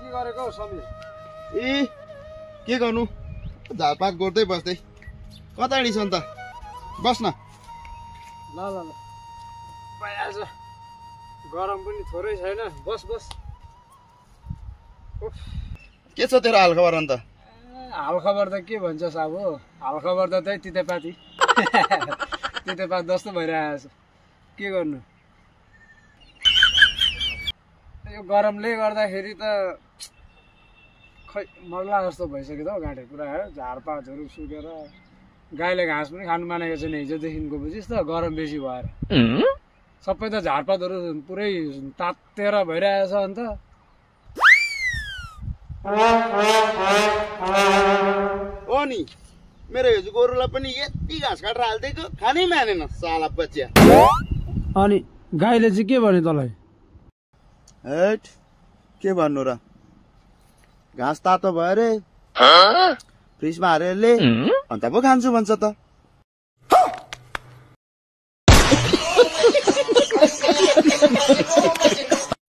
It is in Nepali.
के गरेको हौ समीर? ए के गर्नु झारपात गर्दै बस्दै। कता हिँडिस् त? बस् न। ल ल ल भइहाल्छ। गरम पनि थोरै छैन। बस बस। उफ, के छ तेरो हालखबर अन्त? हालखबर त के भन्छ साबु? हालखबर त त्यही तितेपाती तितेपात जस्तो भइरहेको छ। के गर्नु? यो गरमले गर्दाखेरि त खै मर्ला जस्तो भइसक्यो त हौ गाँठे पुरा। झारपातहरू सुकेर गाईले घाँस पनि खानु मानेको छैन हिजोदेखिको, बुझिस् त? गरम बेसी भएर सबै त झारपातहरू पुरै तातेर भइरहेछ। अन्त ओ नि मेरो हिजो गोरुलाई पनि यति घाँस काटेर हालिदिएको, खानै मानेन साला बच्चा। अनि गाईले चाहिँ के भन्यो तँलाई? हेट के भन्नु र, घाँस तातो भयो अरे, फ्रिजमा हारेले अन्त पो खान्छु भन्छ त।